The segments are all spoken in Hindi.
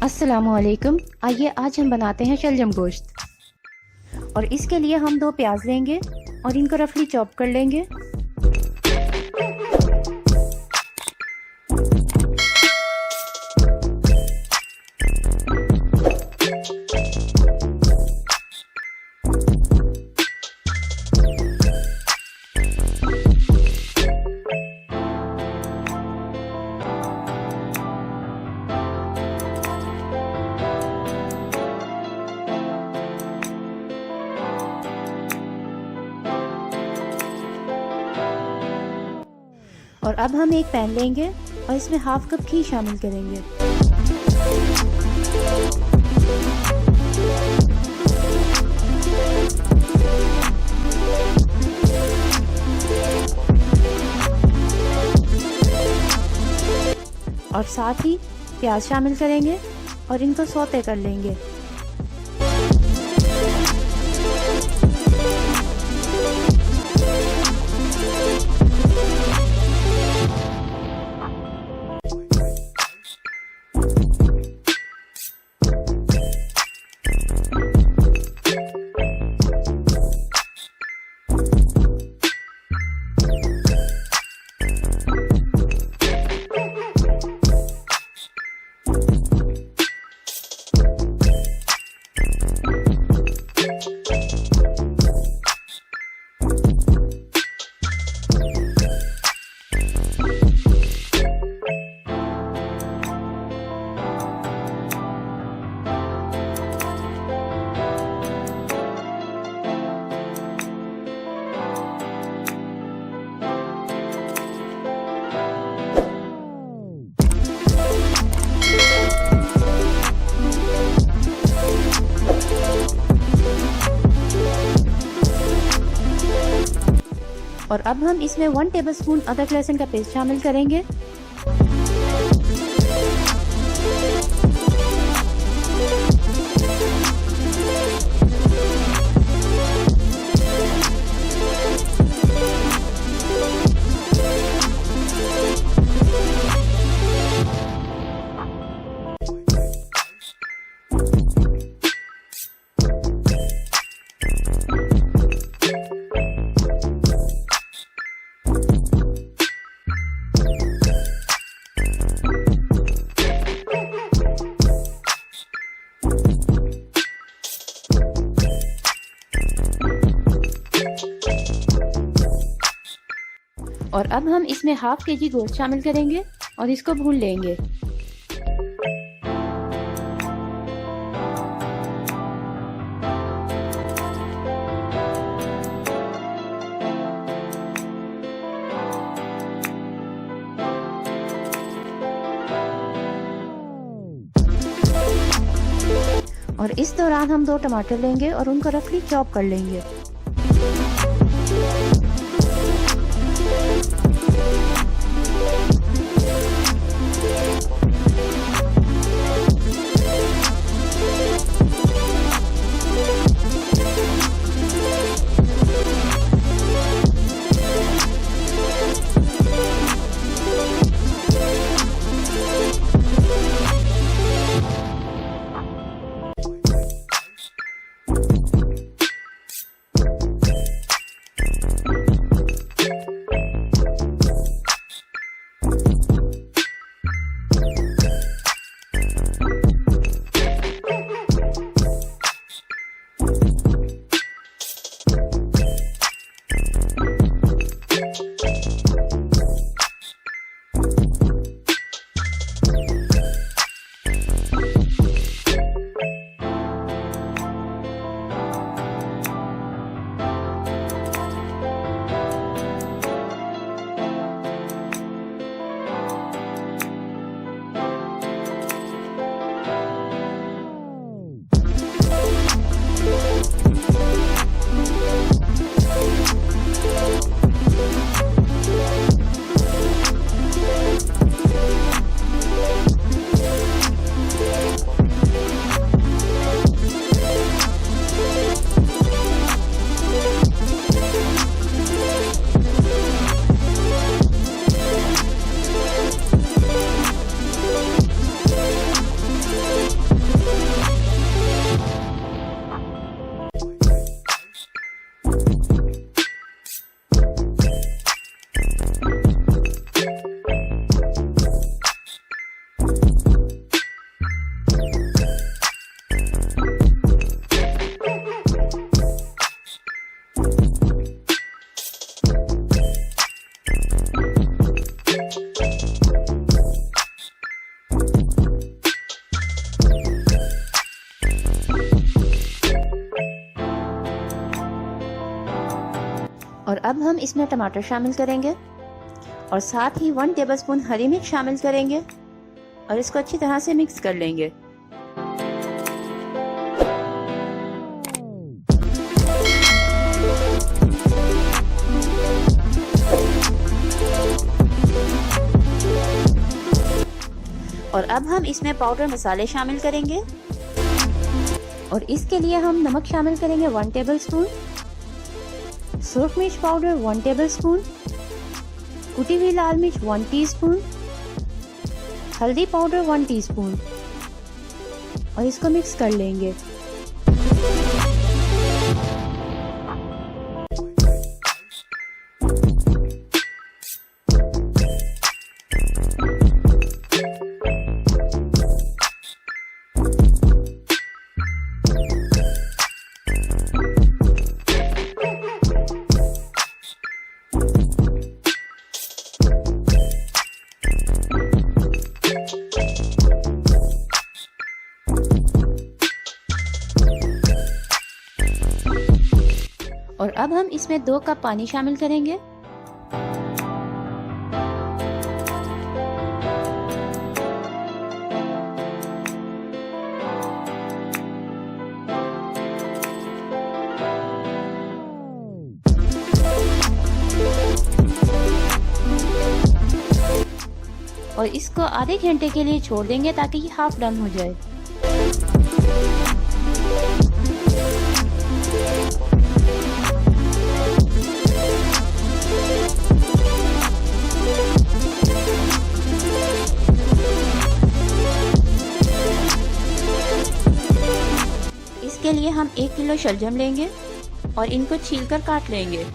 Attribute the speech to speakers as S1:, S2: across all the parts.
S1: अस्सलामुअलैकुम। आइए आज हम बनाते हैं शलजम गोश्त। और इसके लिए हम 2 प्याज लेंगे और इनको रफली चॉप कर लेंगे। और अब हम एक पैन लेंगे और इसमें हाफ कप घी शामिल करेंगे। और साथ ही प्याज शामिल करेंगे और इनको सौते कर लेंगे। और अब हम इसमें 1 टेबलस्पून अदरक लहसुन का पेस्ट शामिल करेंगे। और अब हम इसमें हाफ केजी गोश्त शामिल करेंगे और इसको भून लेंगे। और इस दौरान हम 2 टमाटर लेंगे और उनको रफली चॉप कर लेंगे। अब हम इसमें टमाटर शामिल करेंगे और साथ ही 1 टेबलस्पून हरी मिर्च शामिल करेंगे और इसको अच्छी तरह से मिक्स कर लेंगे। और अब हम इसमें पाउडर मसाले शामिल करेंगे और इसके लिए हम नमक शामिल करेंगे 1 टेबलस्पून, सुरख मिर्च पाउडर 1 टेबलस्पून, कुटी हुई लाल मिर्च 1 टीस्पून, हल्दी पाउडर 1 टीस्पून और इसको मिक्स कर लेंगे। और अब हम इसमें 2 कप पानी शामिल करेंगे और इसको आधे घंटे के लिए छोड़ देंगे ताकि ये हाफ डन हो जाए। इसके लिए हम 1 किलो शलजम लेंगे और इनको छीलकर काट लेंगे।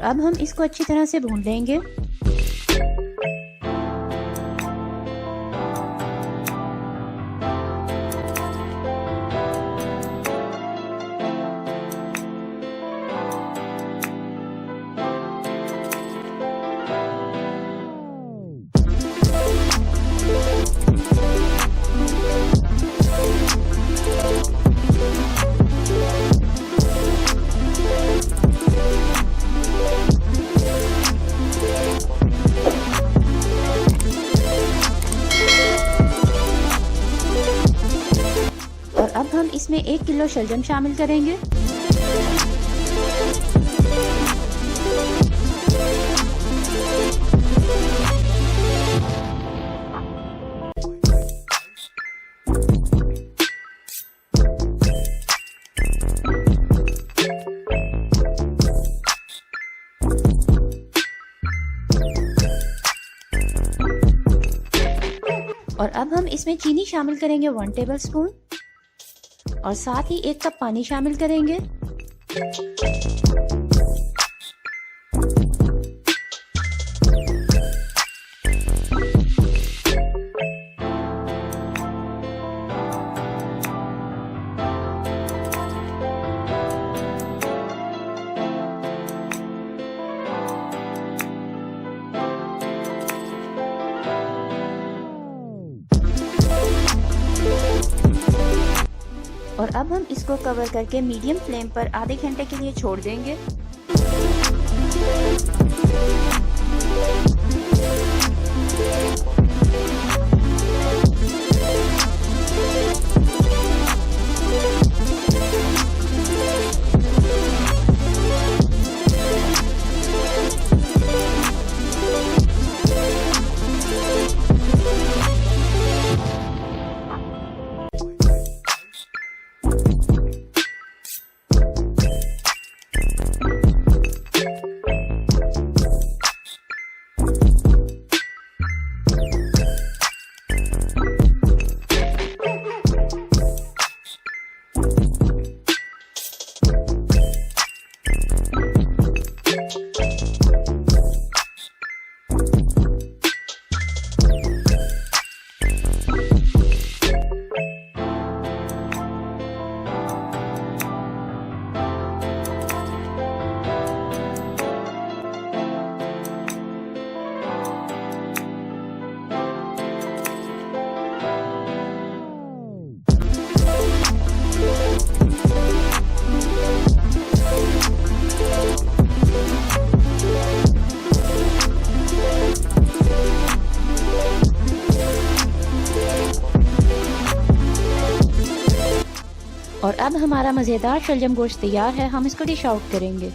S1: अब हम इसको अच्छी तरह से भून लेंगे। और अब हम इसमें 1 किलो शलजम शामिल करेंगे। और अब हम इसमें चीनी शामिल करेंगे 1 टेबल स्पून और साथ ही 1 कप पानी शामिल करेंगे। और अब हम इसको कवर करके मीडियम फ्लेम पर आधे घंटे के लिए छोड़ देंगे। और अब हमारा मज़ेदार शलजम गोश्त तैयार है। हम इसको डिश आउट करेंगे।